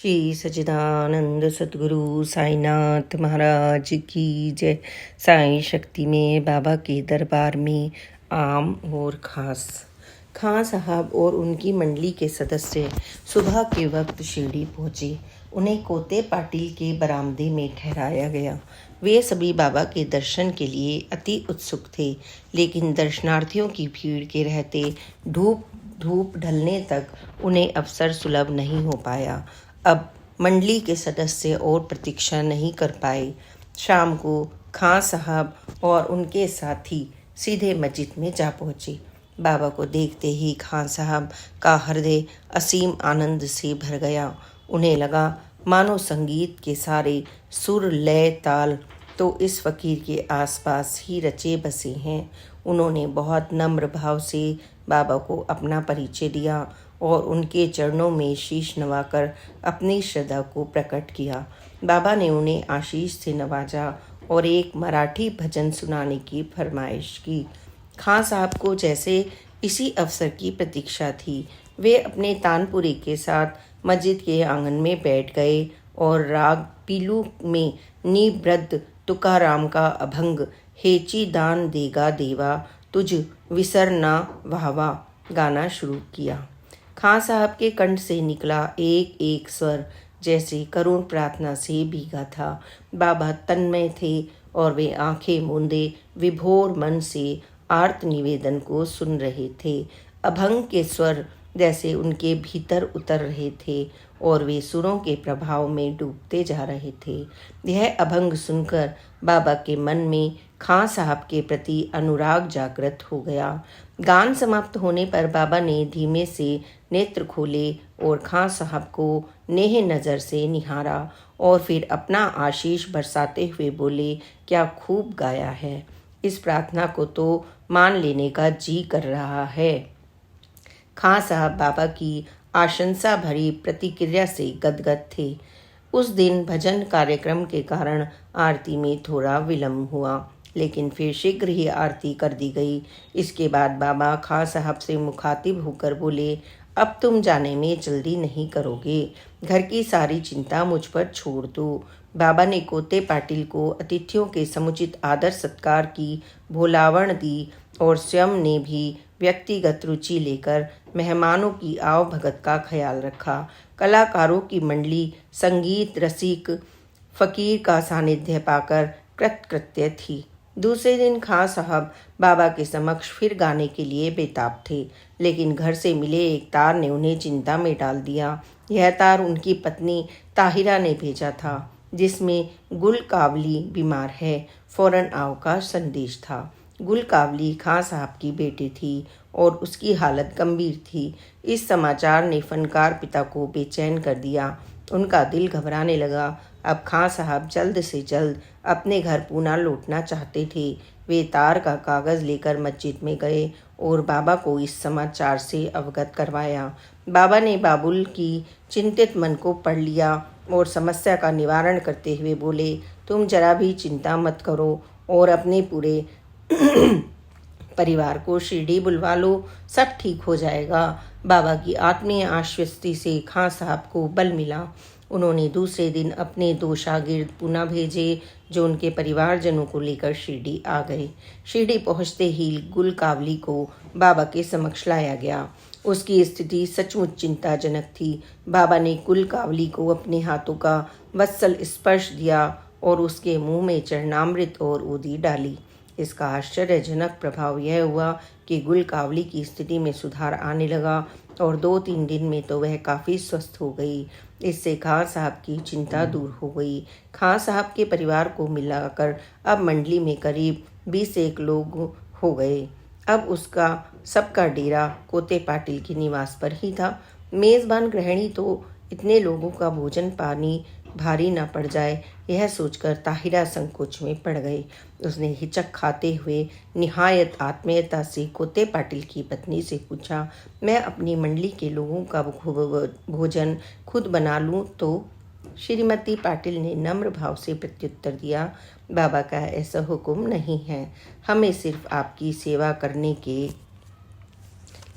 श्री सच्चिदानंद सद्गुरु साईनाथ महाराज की जय। साईं शक्ति में बाबा के दरबार में आम और खां साहब और उनकी मंडली के सदस्य सुबह के वक्त शिरडी पहुंचे। उन्हें कोते पाटिल के बरामदे में ठहराया गया। वे सभी बाबा के दर्शन के लिए अति उत्सुक थे, लेकिन दर्शनार्थियों की भीड़ के रहते धूप ढलने तक उन्हें अवसर सुलभ नहीं हो पाया। अब मंडली के सदस्य और प्रतीक्षा नहीं कर पाए। शाम को खां साहब और उनके साथी सीधे मस्जिद में जा पहुंचे। बाबा को देखते ही खां साहब का हृदय असीम आनंद से भर गया। उन्हें लगा मानो संगीत के सारे सुर लय ताल तो इस फकीर के आसपास ही रचे बसे हैं। उन्होंने बहुत नम्र भाव से बाबा को अपना परिचय दिया और उनके चरणों में शीश नवाकर अपनी श्रद्धा को प्रकट किया। बाबा ने उन्हें आशीष से नवाजा और एक मराठी भजन सुनाने की फरमाइश की। खां साहब को जैसे इसी अवसर की प्रतीक्षा थी। वे अपने तानपुरे के साथ मस्जिद के आंगन में बैठ गए और राग पीलू में निबद्ध तुकाराम का अभंग हेची दान देगा देवा तुझ विसर ना वाहवा गाना शुरू किया। खां साहब के कंठ से निकला एक एक स्वर जैसे करुण प्रार्थना से भीगा था। बाबा तन्मय थे और वे आंखें मूंदे विभोर मन से आर्त निवेदन को सुन रहे थे। अभंग के स्वर जैसे उनके भीतर उतर रहे थे और वे सुरों के प्रभाव में डूबते जा रहे थे। यह अभंग सुनकर बाबा के मन में खां साहब के प्रति अनुराग जागृत हो गया। गान समाप्त होने पर बाबा ने धीमे से नेत्र खोले और खां साहब को नेह नज़र से निहारा और फिर अपना आशीष बरसाते हुए बोले, क्या खूब गाया है। इस प्रार्थना को तो मान लेने का जी कर रहा है। खां साहब बाबा की आशंसा भरी प्रतिक्रिया से गदगद थे। उस दिन भजन कार्यक्रम के कारण आरती में थोड़ा विलम्ब हुआ, लेकिन फिर शीघ्र ही आरती कर दी गई। इसके बाद बाबा खां साहब से मुखातिब होकर बोले, अब तुम जाने में जल्दी नहीं करोगे, घर की सारी चिंता मुझ पर छोड़ दो। बाबा ने कोते पाटिल को अतिथियों के समुचित आदर सत्कार की भोलावण दी और स्वयं ने भी व्यक्तिगत रुचि लेकर मेहमानों की आव भगत का ख्याल रखा। कलाकारों की मंडली संगीत रसिक फकीर का सानिध्य पाकर कृतकृत्य थी। दूसरे दिन खां साहब बाबा के समक्ष फिर गाने के लिए बेताब थे, लेकिन घर से मिले एक तार ने उन्हें चिंता में डाल दिया। यह तार उनकी पत्नी ताहिरा ने भेजा था, जिसमें गुल कावली बीमार है, फौरन आओ का संदेश था। गुल कावली खां साहब की बेटी थी और उसकी हालत गंभीर थी। इस समाचार ने फनकार पिता को बेचैन कर दिया। उनका दिल घबराने लगा। अब खां साहब जल्द से जल्द अपने घर पूना लौटना चाहते थे। वे तार का कागज़ लेकर मस्जिद में गए और बाबा को इस समाचार से अवगत करवाया। बाबा ने बाबुल की चिंतित मन को पढ़ लिया और समस्या का निवारण करते हुए बोले, तुम जरा भी चिंता मत करो और अपने पूरे परिवार को शिरडी बुलवा लो, सब ठीक हो जाएगा। बाबा की आत्मीय आश्वस्ति से खां साहब को बल मिला। उन्होंने दूसरे दिन अपने 2 शागिर्द पूना भेजे, जो उनके परिवारजनों को लेकर शिरडी आ गए। शिरडी पहुंचते ही गुल कावली को बाबा के समक्ष लाया गया। उसकी स्थिति सचमुच चिंताजनक थी। बाबा ने गुल कावली को अपने हाथों का वत्सल स्पर्श दिया और उसके मुंह में चरणामृत और ऊदी डाली। इसका आश्चर्यजनक प्रभाव यह हुआ कि गुल कावली की स्थिति में सुधार आने लगा और 2-3 दिन में तो वह काफ़ी स्वस्थ हो गई। इससे खां साहब की चिंता दूर हो गई। खां साहब के परिवार को मिलाकर अब मंडली में करीब 20 लोग हो गए। अब उसका सबका डेरा कोते पाटिल के निवास पर ही था। मेज़बान गृहिणी तो इतने लोगों का भोजन पानी भारी न पड़ जाए, यह सोचकर ताहिरा संकोच में पड़ गई। उसने हिचक खाते हुए निहायत आत्मीयता से कोते पाटिल की पत्नी से पूछा, मैं अपनी मंडली के लोगों का भोजन खुद बना लूं तो? श्रीमती पाटिल ने नम्र भाव से प्रत्युत्तर दिया, बाबा का ऐसा हुक्म नहीं है, हमें सिर्फ आपकी सेवा करने के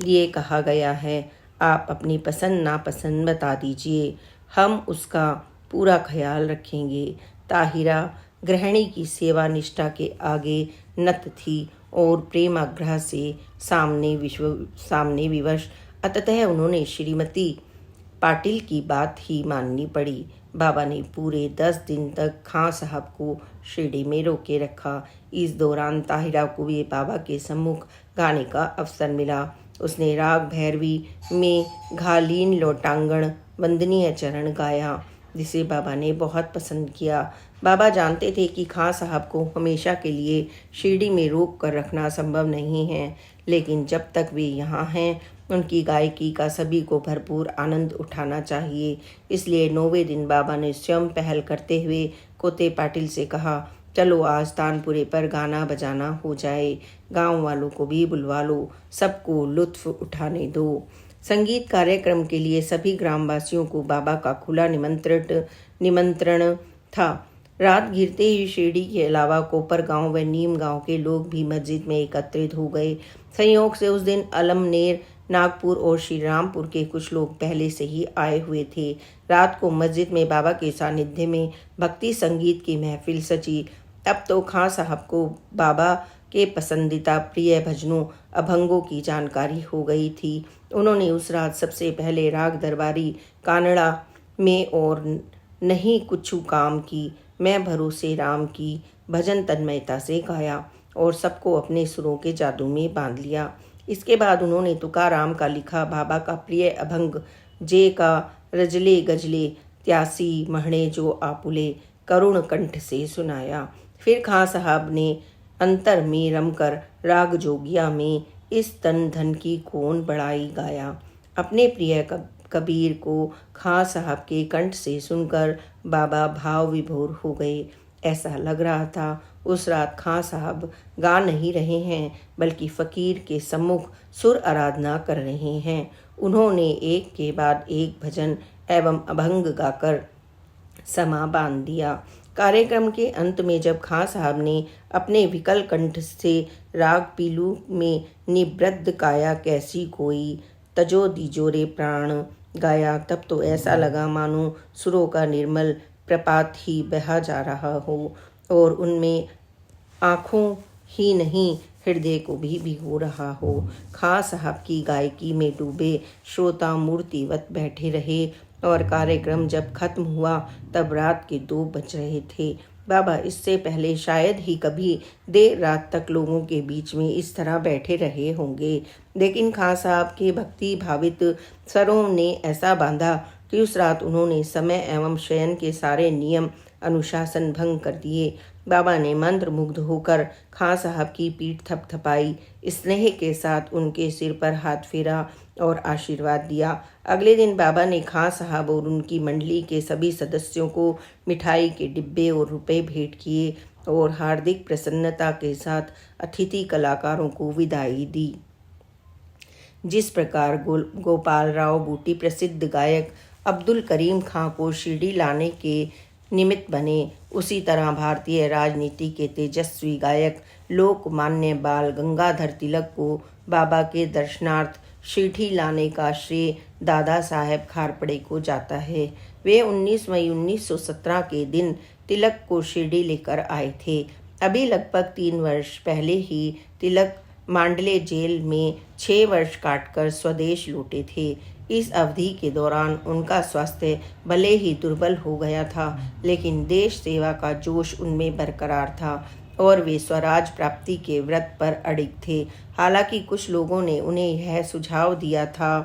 लिए कहा गया है। आप अपनी पसंद नापसंद बता दीजिए। हम उसका पूरा ख्याल रखेंगे। ताहिरा गृहिणी की सेवा निष्ठा के आगे नत थी और प्रेमाग्रह से सामने विवश। अतः उन्होंने श्रीमती पाटिल की बात ही माननी पड़ी। बाबा ने पूरे 10 दिन तक खां साहब को शिरडी में रोके रखा। इस दौरान ताहिरा को भी बाबा के सम्मुख गाने का अवसर मिला। उसने राग भैरवी में घालीन लोटांगण वंदनीय चरण गाया, जिसे बाबा ने बहुत पसंद किया। बाबा जानते थे कि खां साहब को हमेशा के लिए शिरडी में रोक कर रखना संभव नहीं है, लेकिन जब तक वे यहाँ हैं उनकी गायकी का सभी को भरपूर आनंद उठाना चाहिए। इसलिए 9वें दिन बाबा ने स्वयं पहल करते हुए कोते पाटिल से कहा, चलो आज तानपुरे पर गाना बजाना हो जाए, गांव वालों को भी बुलवा लो, सबको लुत्फ उठाने दो। संगीत कार्यक्रम के लिए सभी ग्रामवासियों को बाबा का खुला निमंत्रण था। रात गिरते ही शिरडी के अलावा कोपर गांव व नीम गांव के लोग भी मस्जिद में एकत्रित हो गए। संयोग से उस दिन अलमनेर, नागपुर और श्री रामपुर के कुछ लोग पहले से ही आए हुए थे। रात को मस्जिद में बाबा के सानिध्य में भक्ति संगीत की महफिल सजी। अब तो खां साहब को बाबा के पसंदीदा प्रिय भजनों अभंगों की जानकारी हो गई थी। उन्होंने उस रात सबसे पहले राग दरबारी कानड़ा में और नहीं कुछ काम की, मैं भरोसे राम की भजन तन्मयता से गाया और सबको अपने सुरों के जादू में बांध लिया। इसके बाद उन्होंने तुकाराम का लिखा बाबा का प्रिय अभंग जे का रजले गजले त्यासी महणे जो आपुले करुण कंठ से सुनाया। फिर खां साहब ने अंतर में रमकर राग जोगिया में इस तन धन की कौन बड़ाई गाया। अपने प्रिय कबीर को खां साहब के कंठ से सुनकर बाबा भाव विभोर हो गए। ऐसा लग रहा था उस रात खां साहब गा नहीं रहे हैं, बल्कि फकीर के सम्मुख सुर आराधना कर रहे हैं। उन्होंने एक के बाद एक भजन एवं अभंग गाकर समा बांध दिया। कार्यक्रम के अंत में जब खां साहब ने अपने विकल कंठ से राग पीलू में निवृद्ध काया कैसी कोई तजो दीजोरे प्राण गाया, तब तो ऐसा लगा मानो सुरों का निर्मल प्रपात ही बहा जा रहा हो और उनमें आँखों ही नहीं हृदय को भी भिगो रहा हो। खां साहब की गायकी में डूबे श्रोता मूर्तिवत बैठे रहे और कार्यक्रम जब खत्म हुआ तब रात के 2 बज रहे थे। बाबा इससे पहले शायद ही कभी देर रात तक लोगों के बीच में इस तरह बैठे रहे होंगे, लेकिन खां साहब के भक्ति भावित स्वरों ने ऐसा बांधा कि उस रात उन्होंने समय एवं शयन के सारे नियम अनुशासन भंग कर दिए। बाबा ने मंत्र मुग्ध होकर खां साहब की पीठ थपथपाई, स्नेह के साथ उनके सिर पर हाथ फेरा और आशीर्वाद दिया। अगले दिन बाबा ने खां साहब और उनकी मंडली के सभी सदस्यों को मिठाई के डिब्बे और रुपए भेंट किए और हार्दिक प्रसन्नता के साथ अतिथि कलाकारों को विदाई दी। जिस प्रकार गोपाल राव बूटी प्रसिद्ध गायक अब्दुल करीम खां को शिरडी लाने के निमित्त बने, उसी तरह भारतीय राजनीति के तेजस्वी गायक लोकमान्य बाल गंगाधर तिलक को बाबा के दर्शनार्थ शिरडी लाने का श्रेय दादा साहेब खारपड़े को जाता है। वे 19 मई 1917 के दिन तिलक को शिरडी लेकर आए थे। अभी लगभग 3 वर्ष पहले ही तिलक मांडले जेल में 6 वर्ष काटकर स्वदेश लौटे थे। इस अवधि के दौरान उनका स्वास्थ्य भले ही दुर्बल हो गया था, लेकिन देश सेवा का जोश उनमें बरकरार था और वे स्वराज प्राप्ति के व्रत पर अडिग थे। हालांकि कुछ लोगों ने उन्हें यह सुझाव दिया था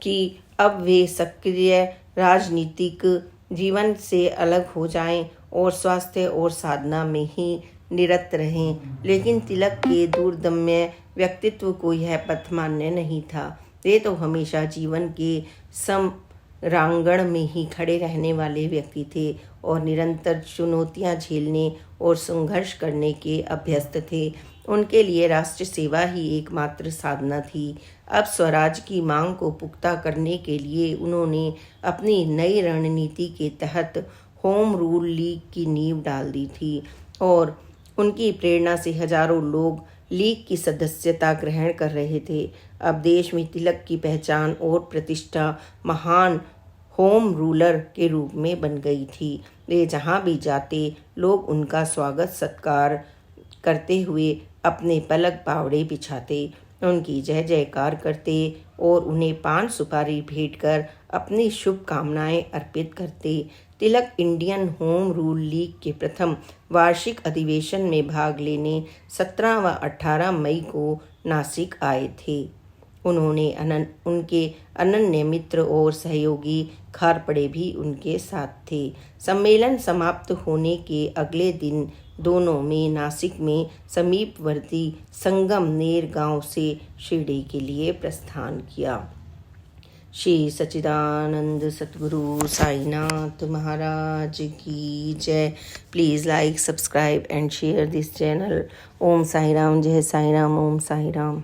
कि अब वे सक्रिय राजनीतिक जीवन से अलग हो जाएं और स्वास्थ्य और साधना में ही निरत रहें, लेकिन तिलक के दूरदम्य व्यक्तित्व को यह पथ मान्य नहीं था। वे तो हमेशा जीवन के समरांगण में ही खड़े रहने वाले व्यक्ति थे और निरंतर चुनौतियां झेलने और संघर्ष करने के अभ्यस्त थे। उनके लिए राष्ट्र सेवा ही एकमात्र साधना थी। अब स्वराज की मांग को पुख्ता करने के लिए उन्होंने अपनी नई रणनीति के तहत होम रूल लीग की नींव डाल दी थी और उनकी प्रेरणा से हजारों लोग लीग की सदस्यता ग्रहण कर रहे थे। अब देश में तिलक की पहचान और प्रतिष्ठा महान होम रूलर के रूप में बन गई थी। वे जहाँ भी जाते लोग उनका स्वागत सत्कार करते हुए अपने पलक बावड़े बिछाते, उनकी जय जयकार करते और उन्हें पान सुपारी भेंट कर अपनी शुभकामनाएं अर्पित करते। तिलक इंडियन होम रूल लीग के प्रथम वार्षिक अधिवेशन में भाग लेने 17 व 18 मई को नासिक आए थे। उन्होंने उनके अनन्य मित्र और सहयोगी खारपड़े भी उनके साथ थे। सम्मेलन समाप्त होने के अगले दिन दोनों में नासिक में समीपवर्ती संगमनेर गांव से शिरडी के लिए प्रस्थान किया। श्री सच्चिदानंद सतगुरु साईनाथ महाराज की जय। Please like, subscribe and share this channel. ओम साई राम, जय साई राम, ओम साई राम।